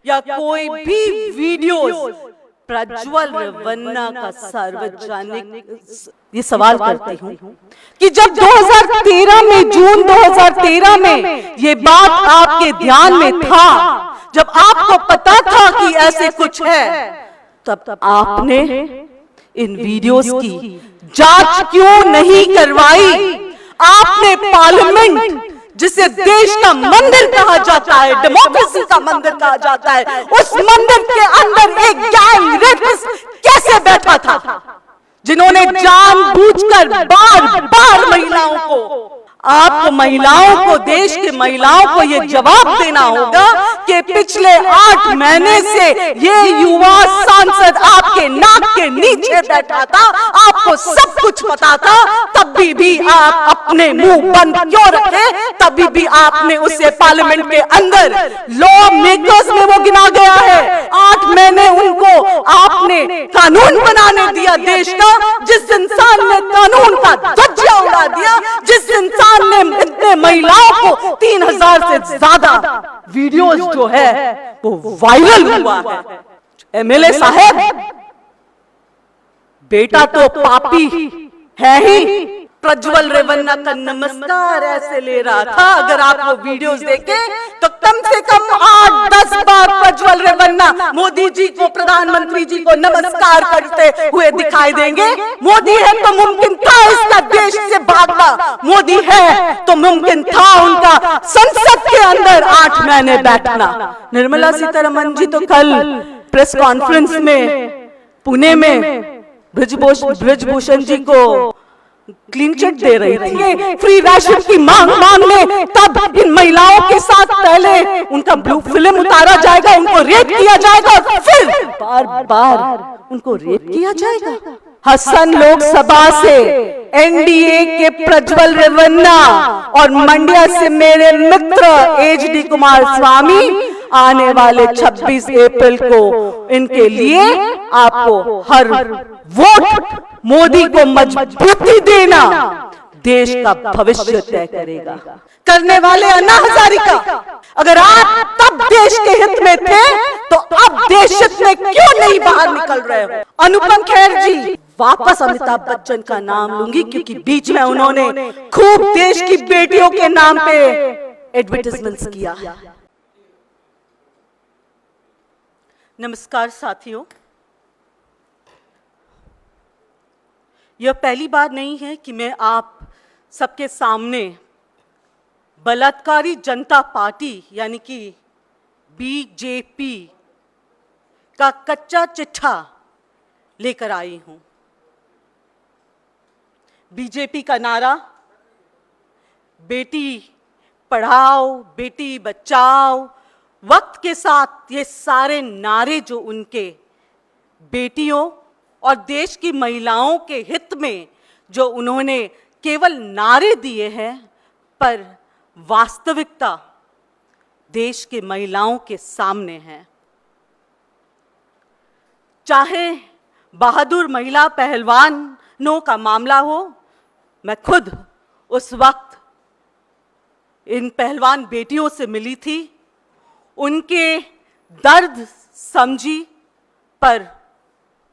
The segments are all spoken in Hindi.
या कोई भी वीडियोस प्रज्वल रेवन्ना का सार्वजनिक, ये सवाल करती हूँ कि जब 2013 में, जून 2013 में ये बात आपके ध्यान में था, जब आपको पता था कि ऐसे कुछ है, तब आपने इन वीडियोस की जांच क्यों नहीं करवाई? आपने पार्लियामेंट, जिसे देश का मंदिर कहा जाता है, डेमोक्रेसी का मंदिर कहा जाता है, उस मंदिर के अंदर एक गैंग रेपिस्ट कैसे बैठा था, जिन्होंने जानबूझकर बार बार महिलाओं को, आपको महिलाओं को, देश की महिलाओं को यह जवाब देना होगा कि पिछले 8 महीने से ये युवा सांसद आपके नाक के नीचे बैठा था, आपको सब कुछ पता था, तभी भी आप अपने मुंह बंद क्यों रखे? तभी भी आपने उसे पार्लियामेंट के अंदर, लॉ मेकर्स में वो गिना गया है, 8 महीने उनको आपने कानून बनाने दिया देश का, जिस इंसान ने कानून का ध्वजा उड़ा दिया, जिस इंसान ने इतने महिलाओं को 3000 से ज्यादा वीडियोस जो है वो वायरल हुआ है। एमएलए साहब, बेटा तो पापी है ही, प्रज्वल रेवन्ना का नमस्कार ऐसे ले रहा था। अगर आप वो वीडियोस देखें तो कम से कम 8-10 बार प्रज्वल रेवन्ना मोदी जी को, प्रधानमंत्री जी को नमस्कार करते हुए दिखाई देंगे। मोदी है तो मुमकिन था इसका देश से भागना, मोदी है तो मुमकिन था उनका संसद के अंदर 8 महीने बैठना। निर्मला सीतारमण जी तो कल प्रेस कॉन्फ्रेंस में पुणे में ब्रिजभूषण जी को क्लीन चिट दे रही थी, फ्री राशन की मांग में, तब इन महिलाओं के साथ पहले उनका ब्लू फिल्म उतारा जाएगा, उनको रेप किया जाएगा, फिर बार बार उनको रेप किया जाएगा। हसन लोकसभा से एनडीए के प्रज्वल रेवन्ना और मंड्या से मेरे मित्र एचडी कुमारस्वामी आने वाले 26 अप्रैल को इनके लिए आपको हर वोट मोदी को मजबूती देना देश का भविष्य तय करेगा। करने वाले अन्ना हजारिका, अगर आप तब देश के हित में थे तो अब देश हित में क्यों नहीं बाहर निकल रहे हो? अनुपम खेर जी, वापस अमिताभ बच्चन का नाम लूंगी क्योंकि बीच में उन्होंने खूब देश की बेटियों के नाम पे एडवर्टाइजमेंट्स किया। नमस्कार साथियों, यह पहली बार नहीं है कि मैं आप सबके सामने बलात्कारी जनता पार्टी यानी कि बीजेपी का कच्चा चिट्ठा लेकर आई हूं। बीजेपी का नारा बेटी पढ़ाओ, बेटी बचाओ, वक्त के साथ ये सारे नारे जो उनके बेटियों और देश की महिलाओं के हित में जो उन्होंने केवल नारे दिए हैं, पर वास्तविकता देश के महिलाओं के सामने है। चाहे बहादुर महिला पहलवानों का मामला हो, मैं खुद उस वक्त इन पहलवान बेटियों से मिली थी, उनके दर्द समझी, पर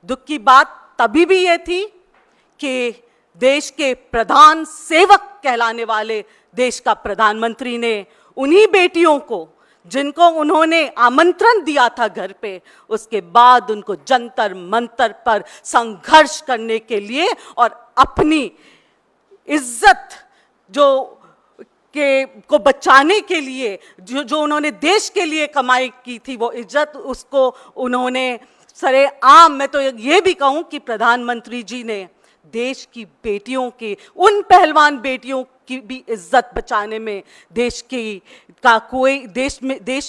दुख की बात तभी भी ये थी कि देश के प्रधान सेवक कहलाने वाले देश का प्रधानमंत्री ने उन्हीं बेटियों को, जिनको उन्होंने आमंत्रण दिया था घर पे, उसके बाद उनको जंतर मंतर पर संघर्ष करने के लिए और अपनी इज्जत को बचाने के लिए जो उन्होंने देश के लिए कमाई की थी, वो इज्जत उसको उन्होंने सरेआम, मैं तो ये भी कहूं कि प्रधानमंत्री जी ने देश की बेटियों की, उन पहलवान बेटियों की भी इज्जत बचाने में देश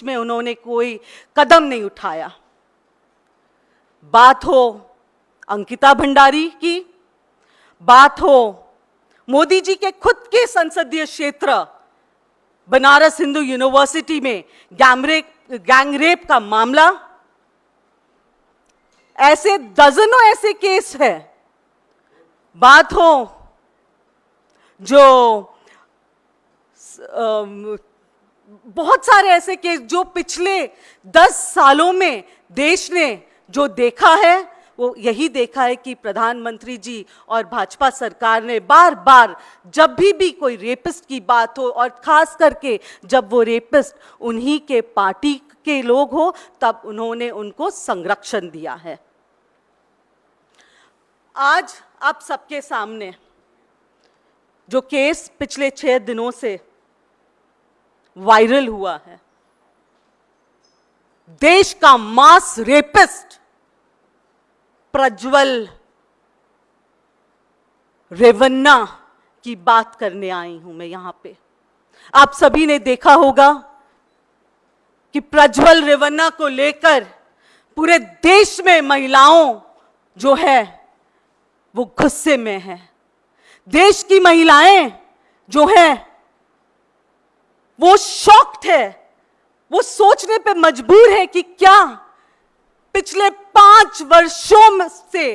में उन्होंने कोई कदम नहीं उठाया। बात हो अंकिता भंडारी की, बात हो मोदी जी के खुद के संसदीय क्षेत्र बनारस हिंदू यूनिवर्सिटी में गैंग रेप का मामला, ऐसे दर्जनों ऐसे केस है। बात हो जो बहुत सारे ऐसे केस जो पिछले 10 सालों में देश ने जो देखा है, वो यही देखा है कि प्रधानमंत्री जी और भाजपा सरकार ने बार बार जब भी कोई रेपिस्ट की बात हो, और खास करके जब वो रेपिस्ट उन्हीं के पार्टी के लोग हो, तब उन्होंने उनको संरक्षण दिया है। आज आप सबके सामने जो केस पिछले 6 दिनों से वायरल हुआ है, देश का मास रेपिस्ट प्रज्वल रेवन्ना की बात करने आई हूं मैं यहां पे। आप सभी ने देखा होगा कि प्रज्वल रेवन्ना को लेकर पूरे देश में महिलाओं जो है वो गुस्से में है। देश की महिलाएं जो है वो शॉक्ड है, वो सोचने पे मजबूर है कि क्या पिछले 5 वर्षों में से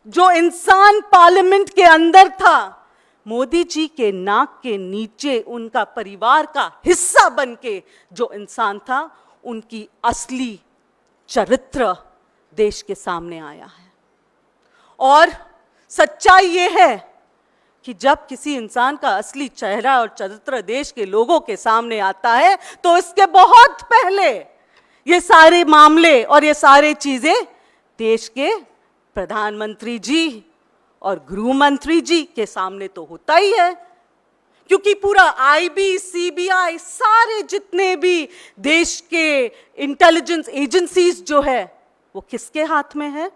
जो इंसान पार्लियामेंट के अंदर था, मोदी जी के नाक के नीचे उनका परिवार का हिस्सा बनके जो इंसान था, उनकी असली चरित्र देश के सामने आया है। और सच्चाई ये है कि जब किसी इंसान का असली चेहरा और चरित्र देश के लोगों के सामने आता है, तो इसके बहुत पहले ये सारे मामले और ये सारे चीजें देश के प्रधानमंत्री जी और गृह मंत्री जी के सामने तो होता ही है, क्योंकि पूरा आईबी, सीबीआई, सारे जितने भी देश के इंटेलिजेंस एजेंसीज जो है वो किसके हाथ में है?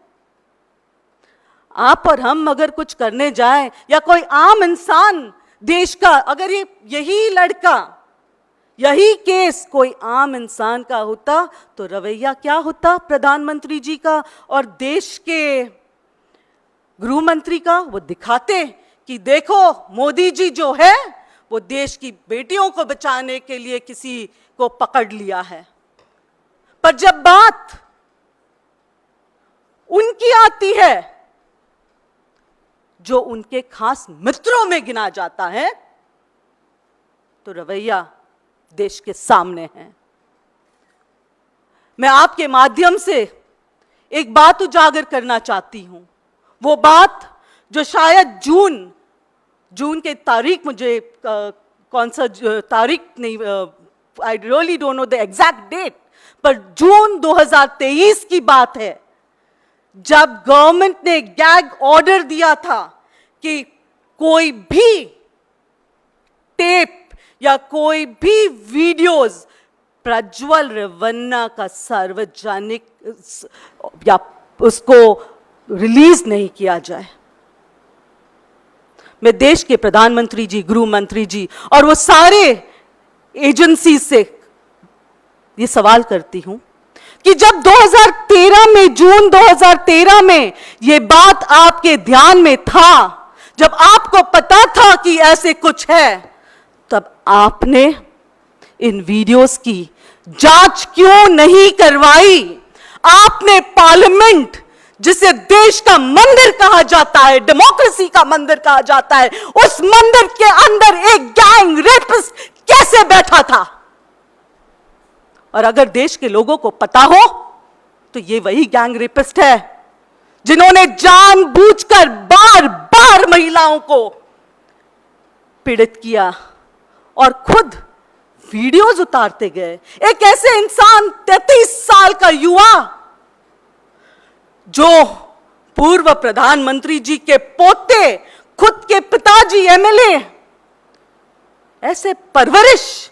आप और हम अगर कुछ करने जाएं, या कोई आम इंसान देश का, अगर यही लड़का, यही केस कोई आम इंसान का होता, तो रवैया क्या होता प्रधानमंत्री जी का और देश के गृह मंत्री का? वो दिखाते कि देखो मोदी जी जो है वो देश की बेटियों को बचाने के लिए किसी को पकड़ लिया है। पर जब बात उनकी आती है, जो उनके खास मित्रों में गिना जाता है, तो रवैया देश के सामने है। मैं आपके माध्यम से एक बात उजागर करना चाहती हूं। वो बात जो शायद जून के तारीख, मुझे कौन सा तारीख नहीं, I really don't know the exact date, पर जून 2023 की बात है, जब गवर्नमेंट ने गैग ऑर्डर दिया था कि कोई भी टेप या कोई भी वीडियोस प्रज्वल रेवन्ना का सार्वजनिक या उसको रिलीज नहीं किया जाए। मैं देश के प्रधानमंत्री जी, गृह मंत्री जी और वो सारे एजेंसी से ये सवाल करती हूं कि जब 2013 में, जून 2013 में ये बात आपके ध्यान में था, जब आपको पता था कि ऐसे कुछ है, तब आपने इन वीडियोस की जांच क्यों नहीं करवाई? आपने पार्लियामेंट, जिसे देश का मंदिर कहा जाता है, डेमोक्रेसी का मंदिर कहा जाता है, उस मंदिर के अंदर एक गैंग रेपिस्ट कैसे बैठा था? और अगर देश के लोगों को पता हो तो ये वही गैंग रेपिस्ट है जिन्होंने जानबूझकर बार बार महिलाओं को पीड़ित किया और खुद वीडियोस उतारते गए। एक ऐसे इंसान, 33 साल का युवा, जो पूर्व प्रधानमंत्री जी के पोते, खुद के पिताजी एमएलए, ऐसे परवरिश।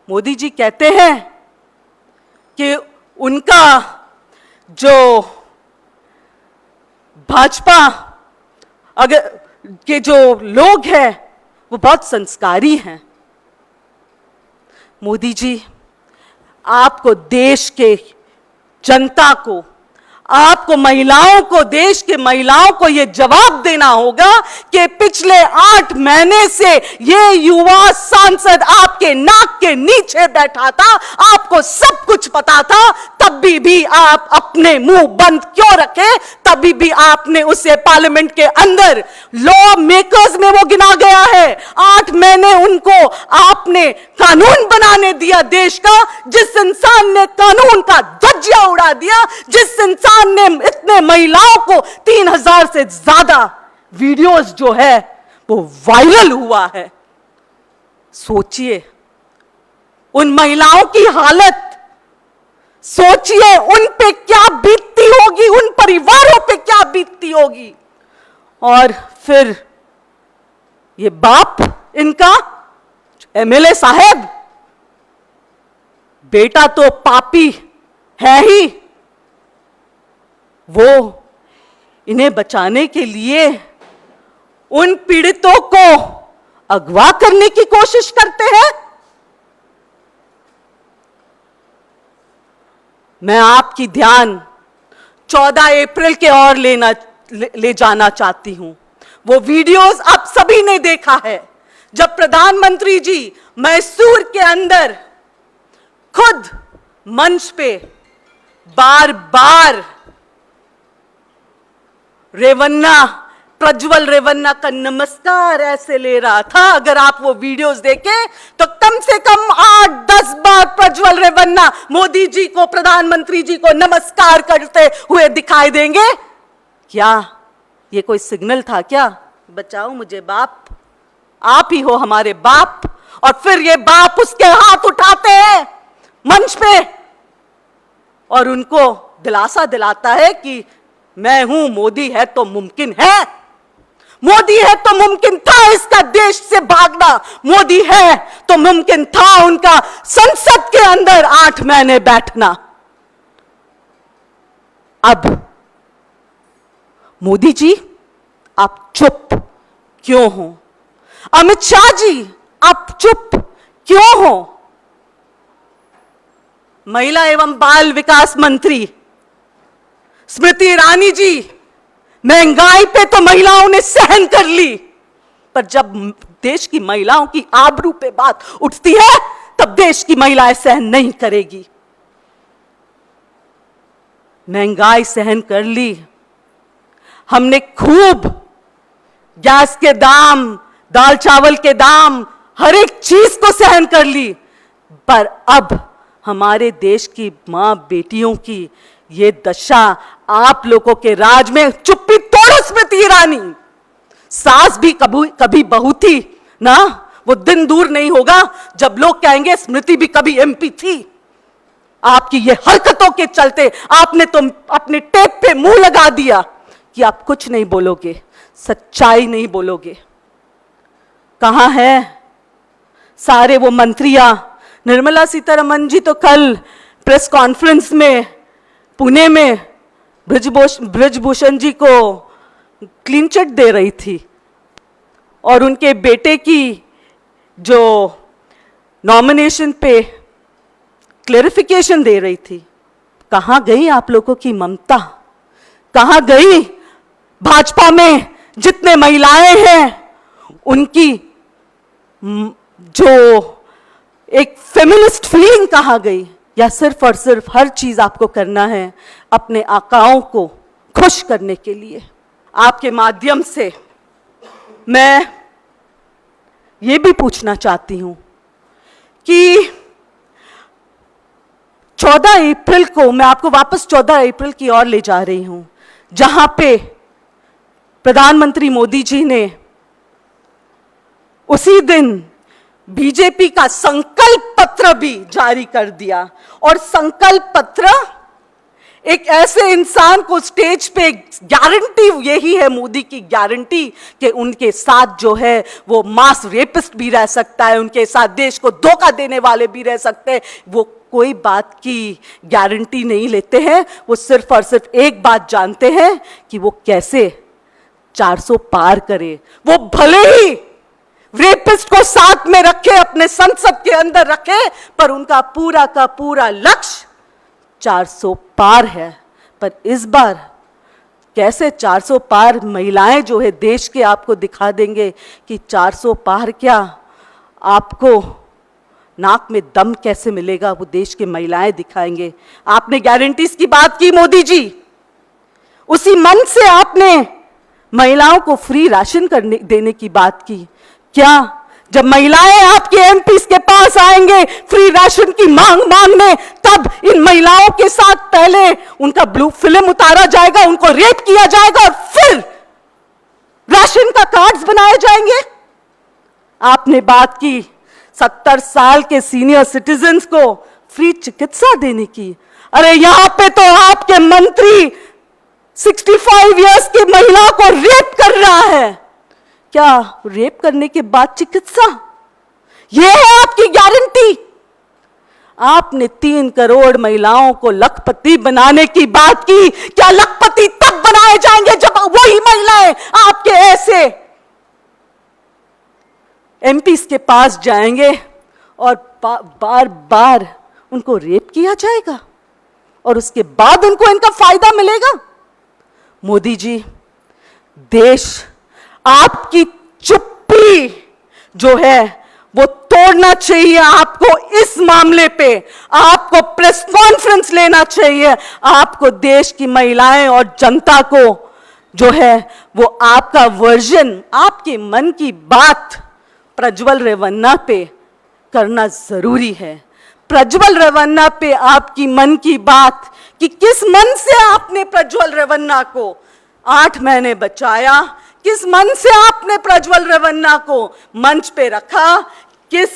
मोदी जी कहते हैं कि उनका जो भाजपा अगर के जो लोग हैं वो बहुत संस्कारी हैं। मोदी जी, आपको देश के जनता को, आपको महिलाओं को, देश के महिलाओं को यह जवाब देना होगा कि पिछले 8 महीने से ये युवा सांसद आपके नाक के नीचे बैठा था, आपको सब कुछ पता था, तब तब भी आप अपने मुंह बंद क्यों रखे? तभी भी आपने उसे पार्लियामेंट के अंदर लॉ मेकर्स में वो गिना गया है। 8 महीने उनको आपने कानून बनाने दिया देश का। जिस इंसान ने कानून का ध्वजा उड़ा दिया, जिस इंसान ने इतने महिलाओं को 3000 से ज्यादा वीडियोस जो है वो वायरल हुआ है, सोचिए उन महिलाओं की हालत, सोचिए उन पे क्या बीतती होगी, उन परिवारों पे क्या बीतती होगी। और फिर ये बाप इनका एमएलए साहब, बेटा तो पापी है ही, वो इन्हें बचाने के लिए उन पीड़ितों को अगवा करने की कोशिश करते हैं। मैं आपकी ध्यान 14 अप्रैल के और ले जाना चाहती हूं। वो वीडियोस आप सभी ने देखा है, जब प्रधानमंत्री जी मैसूर के अंदर खुद मंच पे बार बार प्रज्वल रेवन्ना का नमस्कार ऐसे ले रहा था। अगर आप वो वीडियोस देखें तो कम से कम 8-10 बार प्रज्वल रेवन्ना मोदी जी को, प्रधानमंत्री जी को नमस्कार करते हुए दिखाई देंगे। क्या ये कोई सिग्नल था क्या? बचाओ मुझे बाप, आप ही हो हमारे बाप। और फिर ये बाप उसके हाथ उठाते हैं मंच पे और उनको दिलासा दिलाता है कि मैं हूं, मोदी है तो मुमकिन है, मोदी है तो मुमकिन था इसका देश से भागना, मोदी है तो मुमकिन था उनका संसद के अंदर 8 महीने बैठना। अब मोदी जी आप चुप क्यों हो? अमित शाह जी आप चुप क्यों हो? महिला एवं बाल विकास मंत्री स्मृति ईरानी जी, महंगाई पे तो महिलाओं ने सहन कर ली, पर जब देश की महिलाओं की आबरू पे बात उठती है तब देश की महिलाएं सहन नहीं करेगी। महंगाई सहन कर ली, हमने खूब गैस के दाम, दाल चावल के दाम, हर एक चीज को सहन कर ली, पर अब हमारे देश की मां बेटियों की ये दशा आप लोगों के राज में। चुप्पी तोड़ो स्मृति ईरानी, सास भी कभी बहू थी ना, वो दिन दूर नहीं होगा जब लोग कहेंगे स्मृति भी कभी एमपी थी। आपकी ये हरकतों के चलते आपने तो अपने टेप पे मुंह लगा दिया कि आप कुछ नहीं बोलोगे, सच्चाई नहीं बोलोगे। कहां है सारे वो मंत्रियां? निर्मला सीतारमण जी तो कल प्रेस कॉन्फ्रेंस में पुणे में ब्रजभूषण जी को क्लीन चिट दे रही थी और उनके बेटे की जो नॉमिनेशन पे क्लेरिफिकेशन दे रही थी। कहां गई आप लोगों की ममता? कहां गई भाजपा में जितने महिलाएं हैं उनकी जो एक फेमिनिस्ट फीलिंग कहां गई? या सिर्फ और सिर्फ हर चीज आपको करना है अपने आकाओं को खुश करने के लिए? आपके माध्यम से मैं ये भी पूछना चाहती हूं कि 14 अप्रैल को मैं आपको वापस 14 अप्रैल की ओर ले जा रही हूं, जहां पे प्रधानमंत्री मोदी जी ने उसी दिन बीजेपी का संकल्प पत्र भी जारी कर दिया। और संकल्प पत्र एक ऐसे इंसान को स्टेज पे, गारंटी यही है मोदी की गारंटी कि उनके साथ जो है वो मास रेपिस्ट भी रह सकता है, उनके साथ देश को धोखा देने वाले भी रह सकते हैं। वो कोई बात की गारंटी नहीं लेते हैं, वो सिर्फ और सिर्फ एक बात जानते हैं कि वो कैसे 400 पार करे। वो भले ही रेपिस्ट को साथ में रखे, अपने संसद के अंदर रखे, पर उनका पूरा का पूरा लक्ष्य 400 पार है। पर इस बार कैसे 400 पार महिलाएं जो है देश के आपको दिखा देंगे कि 400 पार क्या, आपको नाक में दम कैसे मिलेगा वो देश की महिलाएं दिखाएंगे। आपने गारंटीज की बात की मोदी जी, उसी मन से आपने महिलाओं को फ्री राशन देने की बात की। क्या जब महिलाएं आपके एमपीस के पास आएंगे फ्री राशन की मांग मांगने, तब इन महिलाओं के साथ पहले उनका ब्लू फिल्म उतारा जाएगा, उनको रेप किया जाएगा और फिर राशन का कार्ड्स बनाए जाएंगे? आपने बात की 70 साल के सीनियर सिटीजन्स को फ्री चिकित्सा देने की। अरे यहां पे तो आपके मंत्री 65 इयर्स की महिला को रेप कर रहा है। क्या रेप करने के बाद चिकित्सा? यह है आपकी गारंटी? आपने 3 करोड़ महिलाओं को लखपति बनाने की बात की। क्या लखपति तब बनाए जाएंगे जब वही महिलाएं आपके ऐसे एमपीस के पास जाएंगे और बार बार उनको रेप किया जाएगा और उसके बाद उनको इनका फायदा मिलेगा? मोदी जी, देश आपकी चुप्पी जो है वो तोड़ना चाहिए। आपको इस मामले पे आपको प्रेस कॉन्फ्रेंस लेना चाहिए। आपको देश की महिलाएं और जनता को जो है वो आपका वर्जन, आपके मन की बात प्रज्वल रेवन्ना पे करना जरूरी है। प्रज्वल रेवन्ना पे आपकी मन की बात कि किस मन से आपने प्रज्वल रेवन्ना को 8 महीने बचाया, किस मन से आपने प्रज्वल रेवन्ना को मंच पे रखा, किस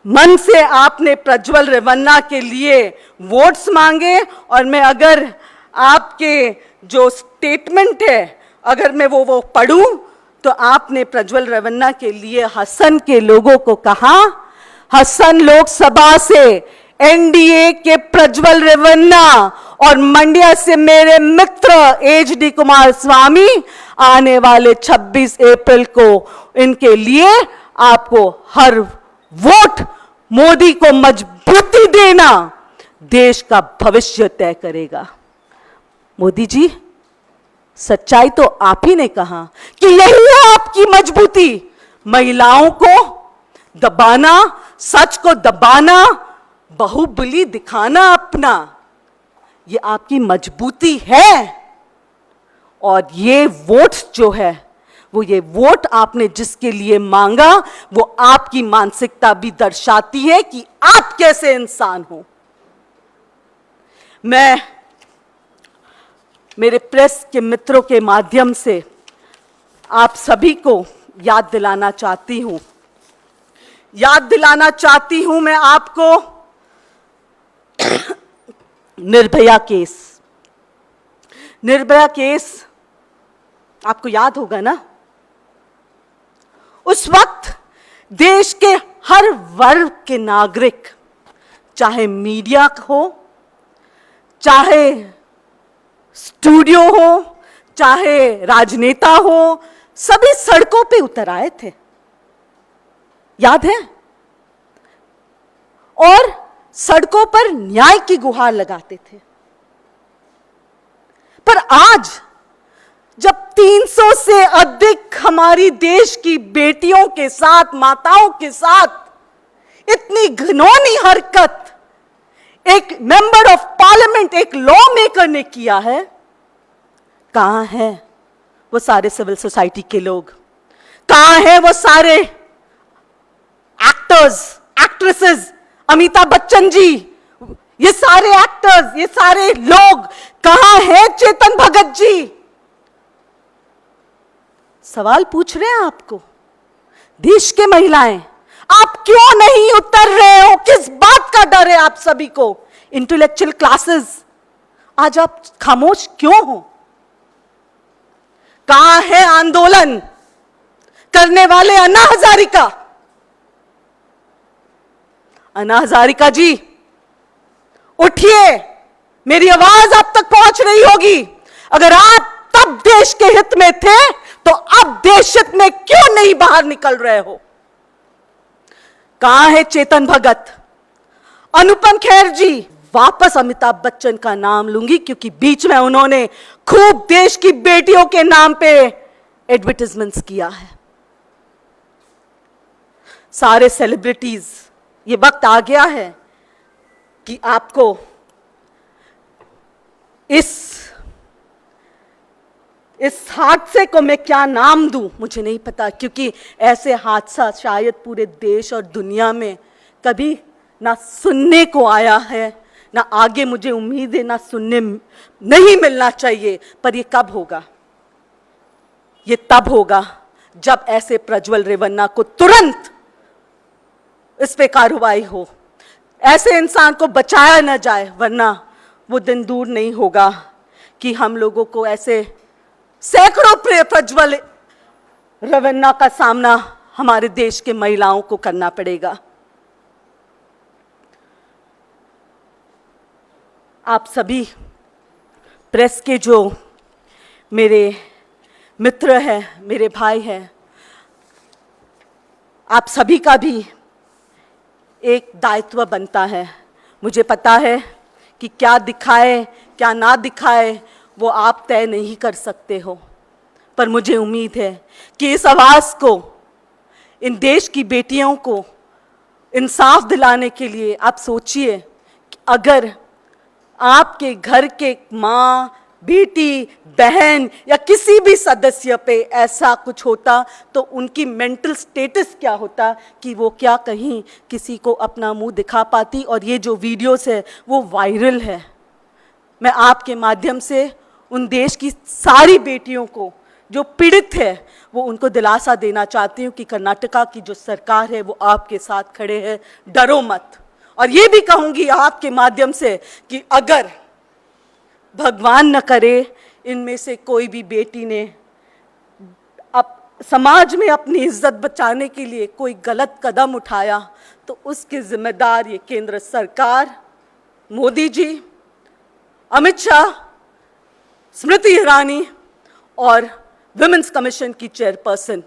मन से आपने प्रज्वल रेवन्ना के लिए वोट्स मांगे। और मैं अगर आपके जो स्टेटमेंट है अगर मैं वो पढ़ूं तो आपने प्रज्वल रेवन्ना के लिए हसन के लोगों को कहा, हसन लोकसभा से एनडीए के प्रज्वल रेवन्ना और मंड्या से मेरे मित्र एचडी कुमारस्वामी आने वाले 26 अप्रैल को इनके लिए आपको हर वोट मोदी को मजबूती देना देश का भविष्य तय करेगा। मोदी जी, सच्चाई तो आप ही ने कहा कि यही है आपकी मजबूती, महिलाओं को दबाना, सच को दबाना, बाहुबली दिखाना अपना, ये आपकी मजबूती है। और ये वोट जो है वो ये वोट आपने जिसके लिए मांगा वो आपकी मानसिकता भी दर्शाती है कि आप कैसे इंसान हो। मैं मेरे प्रेस के मित्रों के माध्यम से आप सभी को याद दिलाना चाहती हूं मैं आपको निर्भया केस आपको याद होगा ना? उस वक्त देश के हर वर्ग के नागरिक, चाहे मीडिया हो, चाहे स्टूडियो हो, चाहे राजनेता हो, सभी सड़कों पे उतर आए थे, याद है? और सड़कों पर न्याय की गुहार लगाते थे। पर आज जब 300 से अधिक हमारी देश की बेटियों के साथ, माताओं के साथ इतनी घिनौनी हरकत एक मेंबर ऑफ पार्लियामेंट, एक लॉ मेकर ने किया है, कहां है वो सारे सिविल सोसाइटी के लोग? कहां है वो सारे एक्टर्स, एक्ट्रेसेस, अमिताभ बच्चन जी, ये सारे एक्टर्स, ये सारे लोग कहां है? चेतन भगत जी, सवाल पूछ रहे हैं आपको। देश के महिलाएं, आप क्यों नहीं उतर रहे हो? किस बात का डर है आप सभी को? इंटेलेक्चुअल क्लासेस, आज आप खामोश क्यों हो? कहां है आंदोलन करने वाले अन्ना हजारिका? अन्ना हजारिका जी, उठिए, मेरी आवाज आप तक पहुंच रही होगी। अगर आप तब देश के हित में थे तो अब देश हित में क्यों नहीं बाहर निकल रहे हो? कहां है चेतन भगत, अनुपम खेर जी? वापस अमिताभ बच्चन का नाम लूंगी क्योंकि बीच में उन्होंने खूब देश की बेटियों के नाम पे एडवर्टाइजमेंट्स किया है। सारे सेलिब्रिटीज ये वक्त आ गया है कि आपको इस हादसे को मैं क्या नाम दूं मुझे नहीं पता, क्योंकि ऐसे हादसा शायद पूरे देश और दुनिया में कभी ना सुनने को आया है, ना आगे मुझे उम्मीद है ना सुनने नहीं मिलना चाहिए। पर ये कब होगा? ये तब होगा जब ऐसे प्रज्वल रेवन्ना को तुरंत इस पे कार्रवाई हो, ऐसे इंसान को बचाया न जाए, वरना वो दिन दूर नहीं होगा कि हम लोगों को ऐसे सैकड़ों प्रज्वल रेवन्ना का सामना हमारे देश के महिलाओं को करना पड़ेगा। आप सभी प्रेस के जो मेरे मित्र हैं, मेरे भाई हैं, आप सभी का भी एक दायित्व बनता है। मुझे पता है कि क्या दिखाए क्या ना दिखाए वो आप तय नहीं कर सकते हो, पर मुझे उम्मीद है कि इस आवाज़ को, इन देश की बेटियों को इंसाफ दिलाने के लिए आप सोचिए कि अगर आपके घर के माँ, बेटी, बहन या किसी भी सदस्य पे ऐसा कुछ होता तो उनकी मेंटल स्टेटस क्या होता कि वो क्या कहीं किसी को अपना मुंह दिखा पाती। और ये जो वीडियोस है वो वायरल है। मैं आपके माध्यम से उन देश की सारी बेटियों को जो पीड़ित है वो उनको दिलासा देना चाहती हूँ कि कर्नाटका की जो सरकार है वो आपके साथ खड़े हैं, डरो मत। और ये भी कहूँगी आपके माध्यम से कि अगर भगवान न करे इनमें से कोई भी बेटी ने अब समाज में अपनी इज्जत बचाने के लिए कोई गलत कदम उठाया तो उसके जिम्मेदार ये केंद्र सरकार, मोदी जी, अमित शाह, स्मृति ईरानी और विमेंस कमीशन की चेयरपर्सन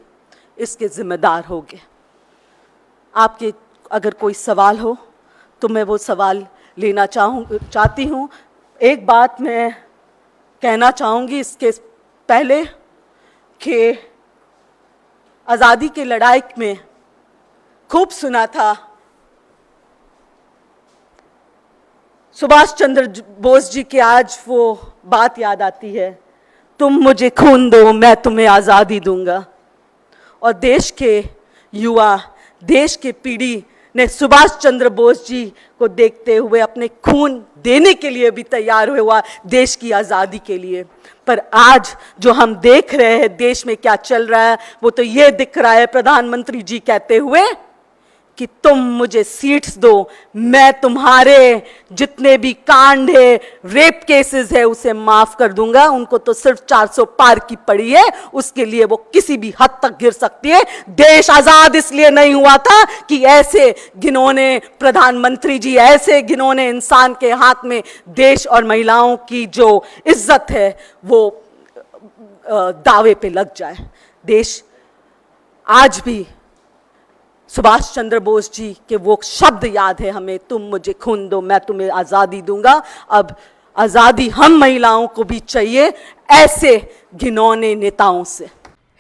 इसके जिम्मेदार होंगे। आपके अगर कोई सवाल हो तो मैं वो सवाल लेना चाहती हूँ। एक बात मैं कहना चाहूँगी इसके पहले कि आज़ादी की लड़ाई में खूब सुना था, सुभाष चंद्र बोस जी की आज वो बात याद आती है, तुम मुझे खून दो मैं तुम्हें आज़ादी दूंगा। और देश के युवा, देश के पीढ़ी ने सुभाष चंद्र बोस जी को देखते हुए अपने खून देने के लिए भी तैयार हुआ देश की आज़ादी के लिए। पर आज जो हम देख रहे हैं देश में क्या चल रहा है वो तो ये दिख रहा है, प्रधानमंत्री जी कहते हुए कि तुम मुझे सीट्स दो, मैं तुम्हारे जितने भी कांड है, रेप केसेस है उसे माफ कर दूंगा। उनको तो सिर्फ 400 पार की पड़ी है, उसके लिए वो किसी भी हद तक गिर सकती है। देश आजाद इसलिए नहीं हुआ था कि ऐसे घिनौने प्रधानमंत्री जी, ऐसे घिनौने इंसान के हाथ में देश और महिलाओं की जो इज्जत है वो दावे पे लग जाए। देश आज भी सुभाष चंद्र बोस जी के वो शब्द याद है हमें, तुम मुझे खून दो मैं तुम्हें आज़ादी दूंगा। अब आज़ादी हम महिलाओं को भी चाहिए ऐसे घिनौने नेताओं से।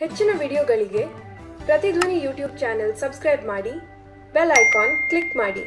ಹೆಚ್ಚಿನ ವಿಡಿಯೋಗಳಿಗೆ ಪ್ರತಿಧ್ವನಿ ಯೂಟ್ಯೂಬ್ ಚಾನೆಲ್ ಸಬ್ಸ್ಕ್ರೈಬ್ ಮಾಡಿ, ಬೆಲ್ ಐಕಾನ್ ಕ್ಲಿಕ್ ಮಾಡಿ।